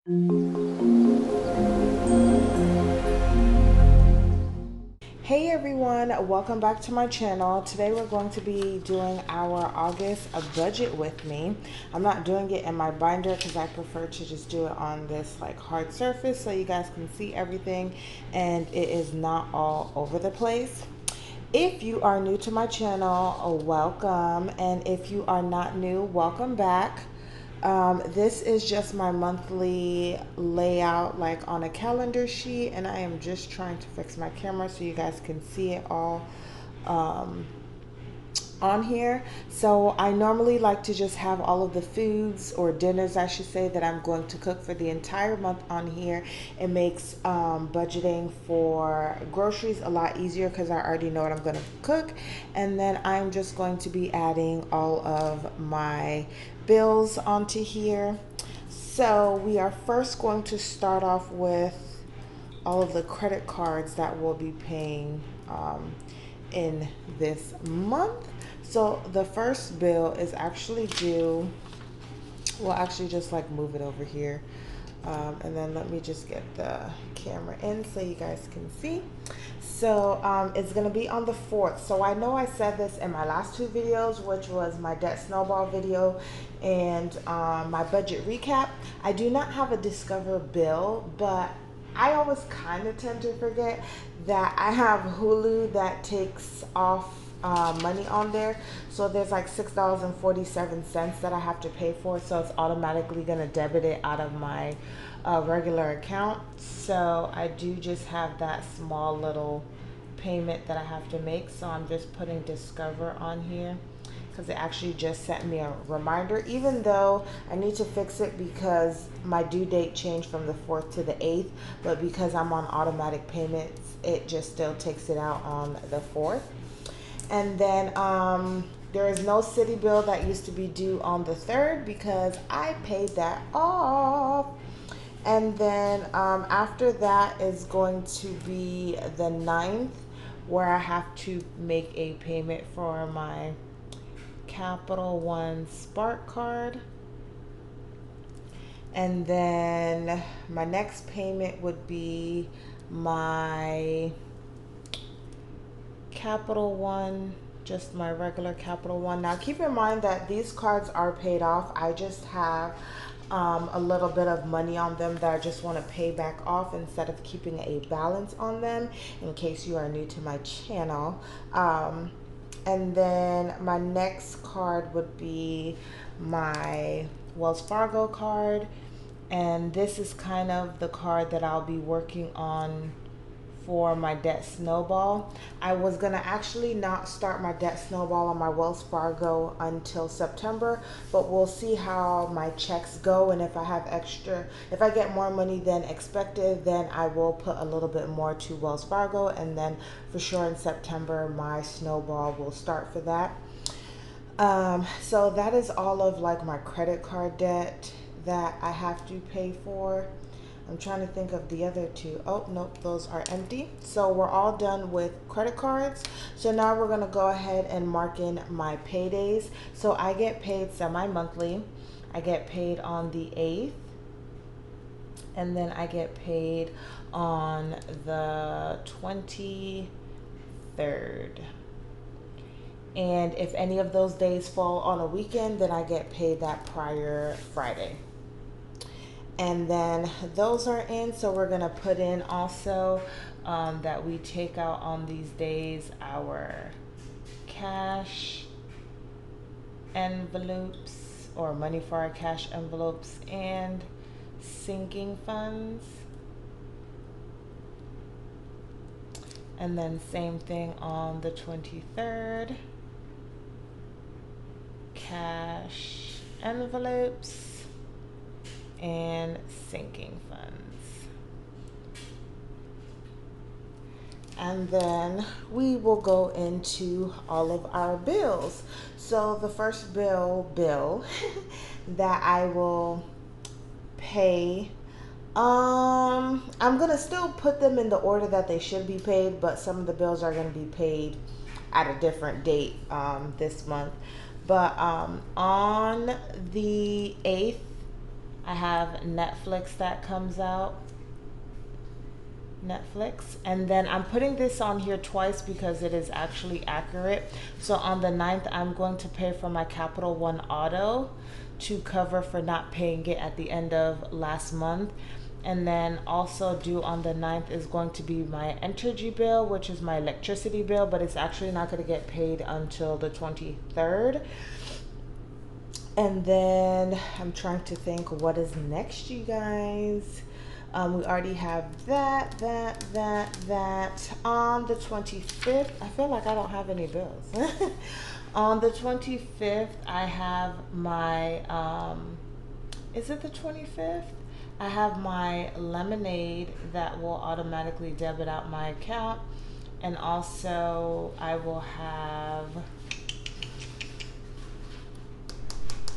Hey everyone, welcome back to my channel. Today we're going to be doing our August budget with me. I'm not doing it in my binder because I prefer to just do it on this like hard surface so you guys can see everything and it is not all over the place. If you are new to my channel, welcome, and if you are not new, welcome back. This is just my monthly layout like on a calendar sheet, and I am just trying to fix my camera so you guys can see it all um, on here. So I normally like to just have all of the foods or dinners, I should say, that I'm going to cook for the entire month on here. It makes budgeting for groceries a lot easier because I already know what I'm going to cook. And then I'm just going to be adding all of my bills onto here. So we are first going to start off with all of the credit cards that we'll be paying in this month. So the first bill is actually due. We'll actually just like move it over here. And then let me just get the camera in so you guys can see. So it's going to be on the 4th. So I know I said this in my last two videos, which was my debt snowball video and my budget recap. I do not have a Discover bill, but I always kind of tend to forget that I have Hulu that takes off money on there. So there's like $6.47 that I have to pay for. So it's automatically going to debit it out of my regular account. So I do just have that small little payment that I have to make. So I'm just putting Discover on here because it actually just sent me a reminder, even though I need to fix it because my due date changed from the 4th to the 8th, but because I'm on automatic payments, it just still takes it out on the 4th. And then there is no city bill that used to be due on the 3rd because I paid that off. And then after that is going to be the 9th, where I have to make a payment for my Capital One Spark card. And then my next payment would be my Capital One, just my regular Capital One. Now keep in mind that these cards are paid off. I just have a little bit of money on them that I just want to pay back off instead of keeping a balance on them, in case you are new to my channel. And then my next card would be my Wells Fargo card. And this is kind of the card that I'll be working on for my debt snowball. I was gonna actually not start my debt snowball on my Wells Fargo until September, but we'll see how my checks go, and if I have extra, if I get more money than expected, then I will put a little bit more to Wells Fargo, and then for sure in September my snowball will start for that. So that is all of like my credit card debt that I have to pay for. I'm trying to think of the other two. Oh, nope, those are empty. So we're all done with credit cards. So now we're gonna go ahead and mark in my paydays. So I get paid semi-monthly. I get paid on the 8th. And then I get paid on the 23rd. And if any of those days fall on a weekend, then I get paid that prior Friday. And then those are in, so we're gonna put in also that we take out on these days our cash envelopes, or money for our cash envelopes, and sinking funds. And then same thing on the 23rd, cash envelopes and sinking funds. And then we will go into all of our bills. So the first bill that I will pay, I'm gonna still put them in the order that they should be paid, but some of the bills are gonna be paid at a different date this month. But on the 8th, I have Netflix that comes out. Netflix. And then I'm putting this on here twice because it is actually accurate. So on the 9th, I'm going to pay for my Capital One Auto to cover for not paying it at the end of last month. And then also due on the 9th is going to be my Entergy bill, which is my electricity bill, but it's actually not going to get paid until the 23rd. And then I'm trying to think what is next, you guys. We already have that. On the 25th, I feel like I don't have any bills. On the 25th, I have my, is it the 25th? I have my Lemonade that will automatically debit out my account. And also I will have,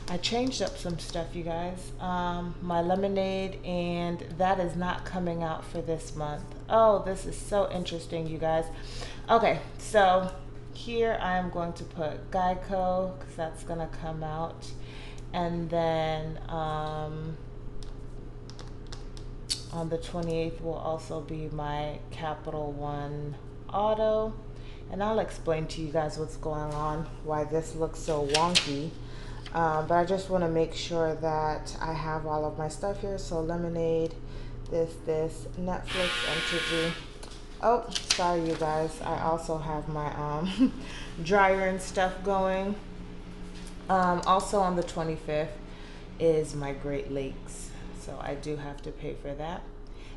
I changed up some stuff, you guys. My Lemonade, and that is not coming out for this month. Oh, this is so interesting, you guys. Okay, so here I am going to put Geico because that's going to come out. And then on the 28th will also be my Capital One Auto. And I'll explain to you guys what's going on, why this looks so wonky. But I just want to make sure that I have all of my stuff here. So Lemonade, this, Netflix, Entergy. Oh, sorry you guys. I also have my dryer and stuff going. Also on the 25th is my Great Lakes. So I do have to pay for that.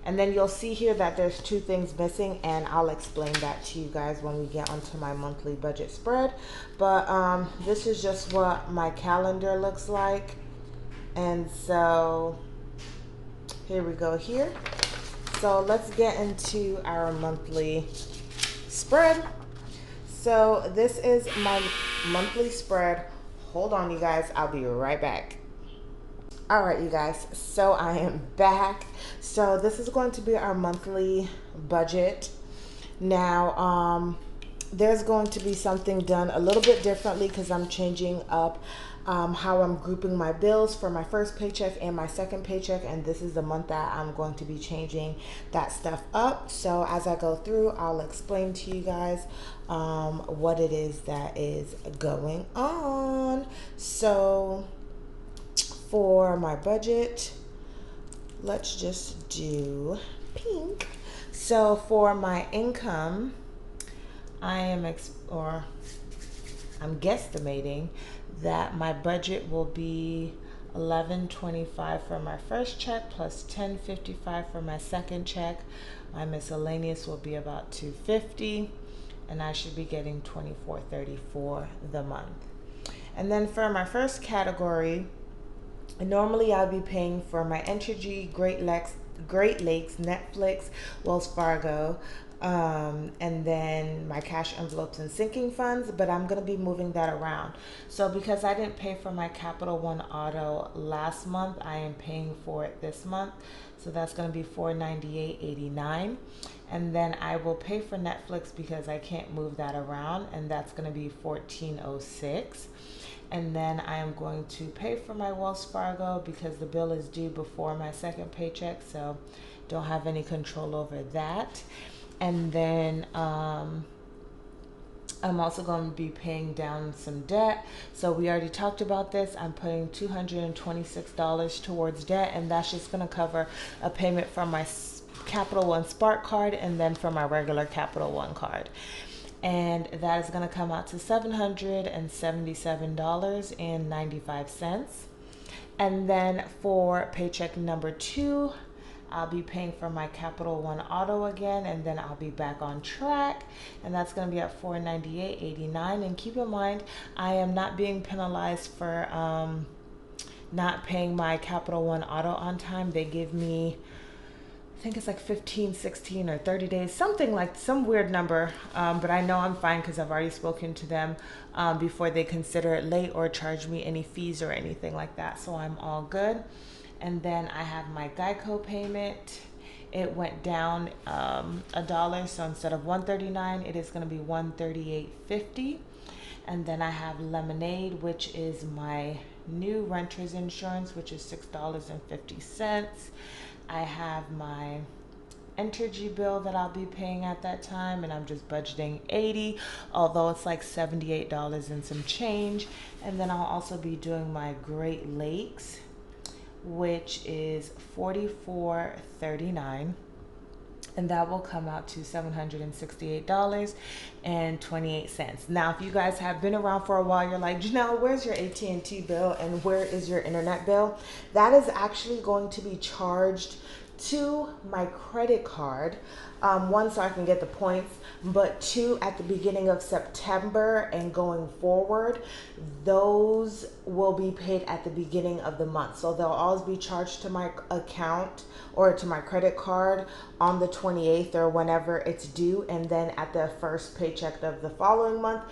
And then you'll see here that there's two things missing, and I'll explain that to you guys when we get onto my monthly budget spread. But this is just what my calendar looks like. And so here we go here. So let's get into our monthly spread. So this is my monthly spread. Hold on, you guys. I'll be right back. All right, you guys, so I am back. So this is going to be our monthly budget. Now, there's going to be something done a little bit differently because I'm changing up how I'm grouping my bills for my first paycheck and my second paycheck. And this is the month that I'm going to be changing that stuff up. So as I go through, I'll explain to you guys what it is that is going on. So for my budget, let's just do pink. So for my income, I'm guesstimating that my budget will be $11.25 for my first check plus $10.55 for my second check. My miscellaneous will be about $2.50, and I should be getting $24.30 for the month. And then for my first category, normally I'll be paying for my Entergy, Great Lakes, Netflix, Wells Fargo, and then my cash envelopes and sinking funds, but I'm going to be moving that around. So because I didn't pay for my Capital One Auto last month, I am paying for it this month. So that's going to be $498.89. And then I will pay for Netflix because I can't move that around, and that's going to be $14.06. And then I am going to pay for my Wells Fargo because the bill is due before my second paycheck, so don't have any control over that. And then I'm also going to be paying down some debt. So we already talked about this. I'm putting $226 towards debt, and that's just going to cover a payment from my Capital One Spark card and then from my regular Capital One card. And that is going to come out to $777.95. And then for paycheck number 2, I'll be paying for my Capital One Auto again, and then I'll be back on track, and that's going to be at $498.89. And keep in mind, I am not being penalized for not paying my Capital One Auto on time. They give me, I think it's like 15, 16, or 30 days, something like some weird number. But I know I'm fine because I've already spoken to them before they consider it late or charge me any fees or anything like that. So I'm all good. And then I have my Geico payment. It went down $1. So instead of $139, it is going to be $138.50. And then I have Lemonade, which is my new renter's insurance, which is $6.50. I have my Entergy bill that I'll be paying at that time, and I'm just budgeting $80, although it's like $78 and some change. And then I'll also be doing my Great Lakes, which is $44.39, and that will come out to $768.28. Now, if you guys have been around for a while, you're like, Janelle, where's your AT&T bill and where is your internet bill? That is actually going to be charged to my credit card. One, so I can get the points, but two, at the beginning of September and going forward, those will be paid at the beginning of the month. So they'll always be charged to my account or to my credit card on the 28th or whenever it's due, and then at the first paycheck of the following month,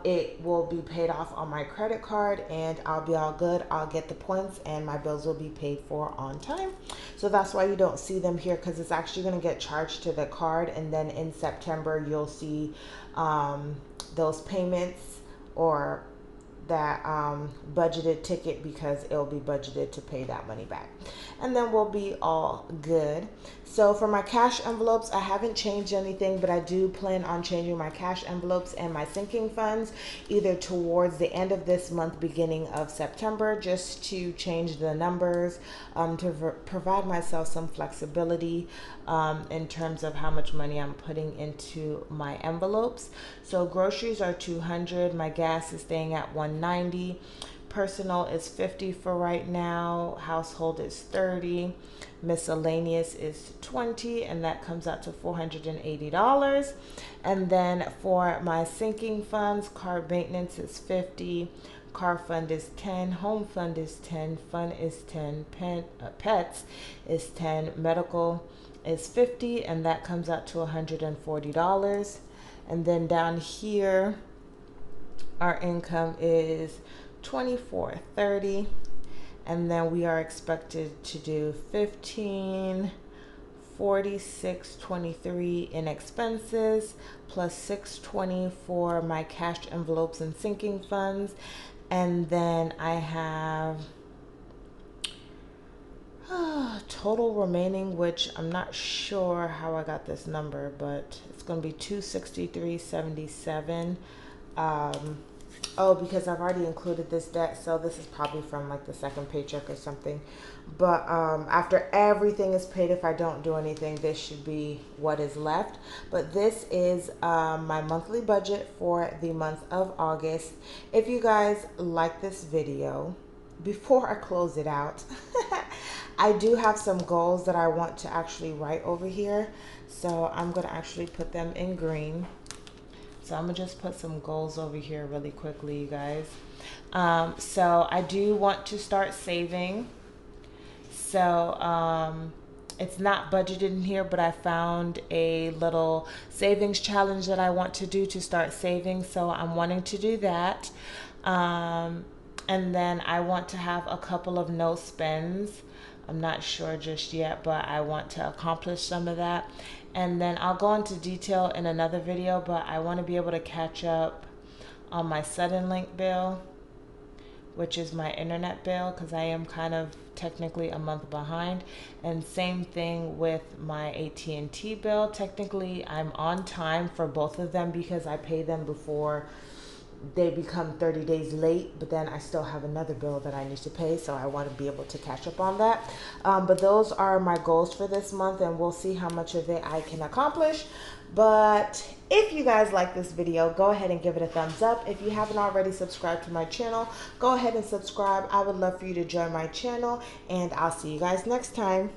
it will be paid off on my credit card, and I'll be all good. I'll get the points and my bills will be paid for on time. So that's why you don't see them here, because it's actually going to get charged to the card, and then in September you'll see those payments or that budgeted ticket, because it'll be budgeted to pay that money back, and then we'll be all good. So for my cash envelopes, I haven't changed anything, but I do plan on changing my cash envelopes and my sinking funds either towards the end of this month, beginning of September, just to change the numbers, to provide myself some flexibility in terms of how much money I'm putting into my envelopes. So groceries are $200, my gas is staying at $190, personal is $50 for right now, household is $30, miscellaneous is $20, and that comes out to $480. And then for my sinking funds, car maintenance is $50, car fund is $10, home fund is $10, fund is $10, pets is $10, medical is $50, and that comes out to $140. And then down here, our income is $24.30, and then we are expected to do $1546.23 in expenses, plus $620 for my cash envelopes and sinking funds. And then I have total remaining, which I'm not sure how I got this number, but it's going to be $263.77. Oh, because I've already included this debt, so this is probably from like the second paycheck or something. But after everything is paid, if I don't do anything, this should be what is left. But this is my monthly budget for the month of August. If you guys like this video, before I close it out, I do have some goals that I want to actually write over here. So I'm going to actually put them in green. So I'm going to just put some goals over here really quickly, you guys. So I do want to start saving. So it's not budgeted in here, but I found a little savings challenge that I want to do to start saving. So I'm wanting to do that. And then I want to have a couple of no spends. I'm not sure just yet, but I want to accomplish some of that. And then I'll go into detail in another video, but I want to be able to catch up on my Suddenlink bill, which is my internet bill, because I am kind of technically a month behind. And same thing with my AT&T bill. Technically, I'm on time for both of them because I pay them before they become 30 days late, but then I still have another bill that I need to pay, so I want to be able to catch up on that. But those are my goals for this month, and we'll see how much of it I can accomplish. But if you guys like this video, go ahead and give it a thumbs up. If you haven't already subscribed to my channel, go ahead and subscribe. I would love for you to join my channel, and I'll see you guys next time.